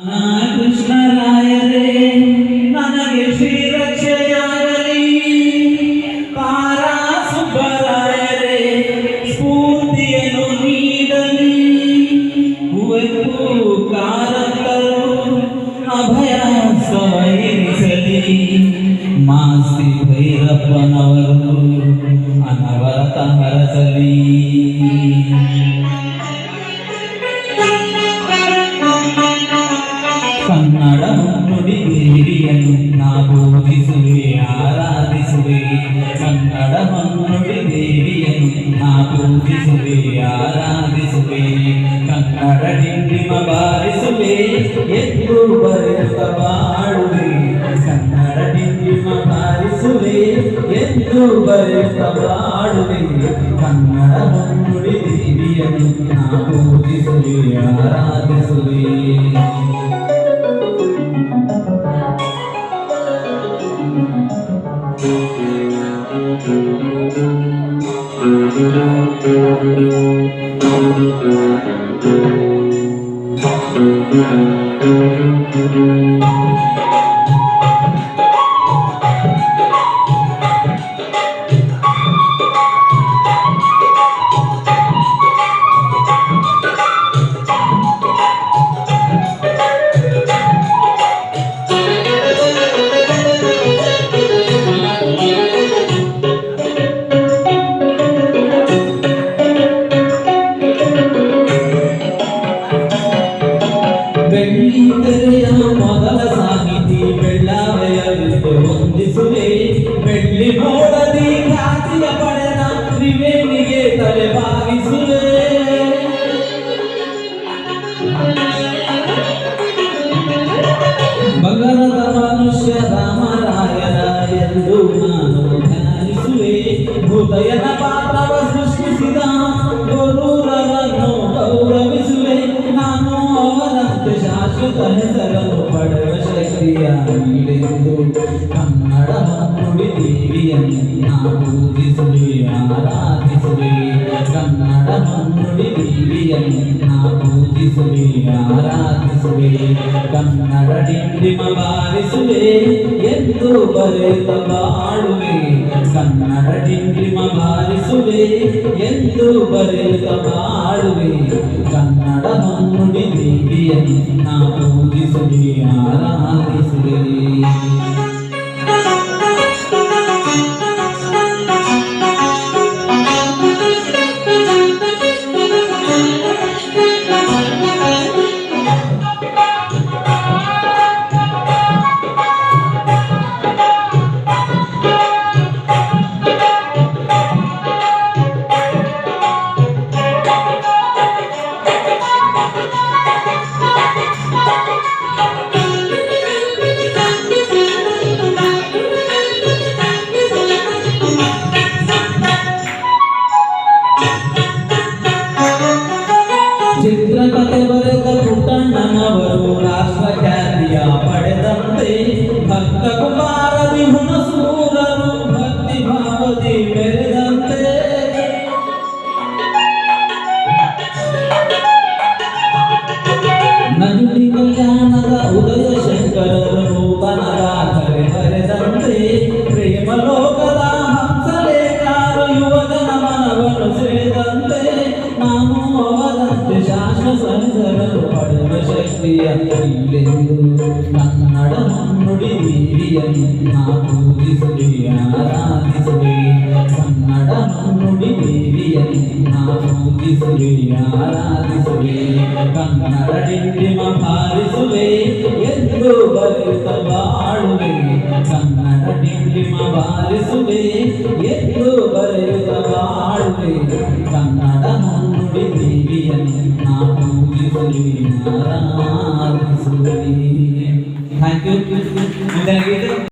ಕೃಷ್ಣರಾಯರೇ ನನಗೆ ಶ್ರೀರಕ್ಷೆಯಾಗಲಿ. ಪಾರ ಸುಬ್ಬರಾಯರೇ ಸ್ಫೂರ್ತಿಯನ್ನು ನೀಡಲಿ. ಕುವೆಂಪು ಕಾರಂತರು ಅಭಯ ಸವಹಿಸಲಿ. ಮಾಸ್ತಿ ಭೈರಪ್ಪನವರು ಅನವರತ ಹರಸಲಿ. ಕನ್ನಡ ನುಡಿ ದೇವಿಯನ್ನು ನಾ ಪೂಜಿಸುವೆ ಆರಾಧಿಸುವೆ. ಕನ್ನಡ ನುಡಿ ದೇವಿಯನ್ನು ನಾ ಪೂಜಿಸುವೆ ಆರಾಧಿಸುವೆ. ಕನ್ನಡ ಡಿಂಡಿಮ ಬಾರಿಸುವೆ ಎಂದು ಬರೆಯುತ್ತ ಬಾಳುವೆ. ಕನ್ನಡ ಡಿಂಡಿಮ ಬಾರಿಸುವೆ ಎಂದು ಬರೆಯುತ್ತ ಬಾಳುವೆ. ಕನ್ನಡ ನುಡಿ ದೇವಿಯನ್ನು ನಾ ಪೂಜಿಸುವೆ ಆರಾಧಿಸುವೆ. ಬೆಳ್ಳಿತೆರೆಯ ಮೊದಲ ಸಾಹಿತಿ ಬೆಳ್ಳಾವೆಯರಿಗೆ ವಂದಿಸುವೆ. ಬೆಳ್ಳಿ ಮೋಡದಿ ಖ್ಯಾತಿಯ ಪಡೆದ ತ್ರಿವೇಣಿಗೆ ತಲೆಬಾಗಿಸುವೆ. ಬಗರದ ಮನುಷ್ಯ ರಾಮರಾಯರ ಎಂದು ನಾನು ಧ್ಯಾನಿಸುವೆ. ಹೃದಯದ ಪಾತ್ರವ ಸೃಷ್ಟಿಸಿದ ಗುರುರನ್ನು ಗೌರವಿಸುವೆ. ನಾನು ಅವರಂತೆ ಶಾಶ್ವತ ಹೆಸರನ್ನು ಪಡೆವ ಶಕ್ತಿಯ ನೀಡೆಂದು ಕನ್ನಡ ನುಡಿ ದೇವಿಯನ್ನು ನಾ ಪೂಜಿಸುವೆ ಆರಾಧಿಸುವೆ. ಕನ್ನಡ ನುಡಿ ದೇವಿಯನ್ನು ನಾ ಪೂಜಿಸುವೆ ಆರಾಧಿಸುವೆ. ಕನ್ನಡ ಡಿಂಡಿಮ ಬಾರಿಸುವೆ ಎಂದು ಬರೆಯುತ್ತ ಬಾಳುವೆ. ಕನ್ನಡ ಡಿಂಡಿಮ ಬಾರಿಸುವೆ ಎಂದು ಬರೆಯುತ್ತ ಬಾಳುವೆ. ಕನ್ನಡ ನುಡಿ ದೇವಿಯನ್ನು ನಾ ಪೂಜಿಸುವೆ ಆರಾಧಿಸುವೆ. ಚಿತ್ರಕಥೆ ಬರೆದ ಪುಟ್ಟಣ್ಣನವರು ರಾಷ್ಟ್ರ ಖ್ಯಾತಿಯ ಪಡೆದಂತೆ ಭಕ್ತ ಕುಮಾರದಿ ಹುಣಸೂರರು ಭಕ್ತಿ ಭಾವದಿ ಬೆರೆದಂತೆ. ನಂದಿ ಕಲ್ಯಾಣದ ಉದಯ ಶಂಕರರು ನೂತನ ದಾಖಲೆ ಬರೆದಂತೆ. ಪ್ರೇಮ ಲೋಕದ ಹಂಸಲೇಖರು ಯುವಜನ ಮನವನ್ನು ಸೆಳೆದಂತೆ. ನಾನು ಅವರಂತೆ ಶಾಶ್ವತ ಹೆಸರನ್ನು ಪಡೆವ ಶಕ್ತಿಯ ಇಲ್ಲೆಂದು ಕನ್ನಡ ನುಡಿ ದೇವಿಯನ್ನು ನಾ ಪೂಜಿಸುವೆ ಆರಾಧಿಸುವೆ. ಕನ್ನಡ ನುಡಿ ದೇವಿಯನ್ನು ನಾ ಪೂಜಿಸುವೆ ಆರಾಧಿಸುವೆ. ಕನ್ನಡ ಡಿಂಡಿಮ ಬಾರಿಸುವೆ ಎಂದು ಬರೆಯುತ್ತ ಬಾಳುವೆ. ಕನ್ನಡ ಡಿಂಡಿಮ ಬಾರಿಸುವೆ ಎಂದು ಬರೆಯುತ್ತ ಬಾಳುವೆ. ಕನ್ನಡ ನುಡಿ ದೇವಿಯನ್ನು ನಾ ಪೂಜಿಸುವೆ ಆರಾಧಿಸುವೆ. Thank you.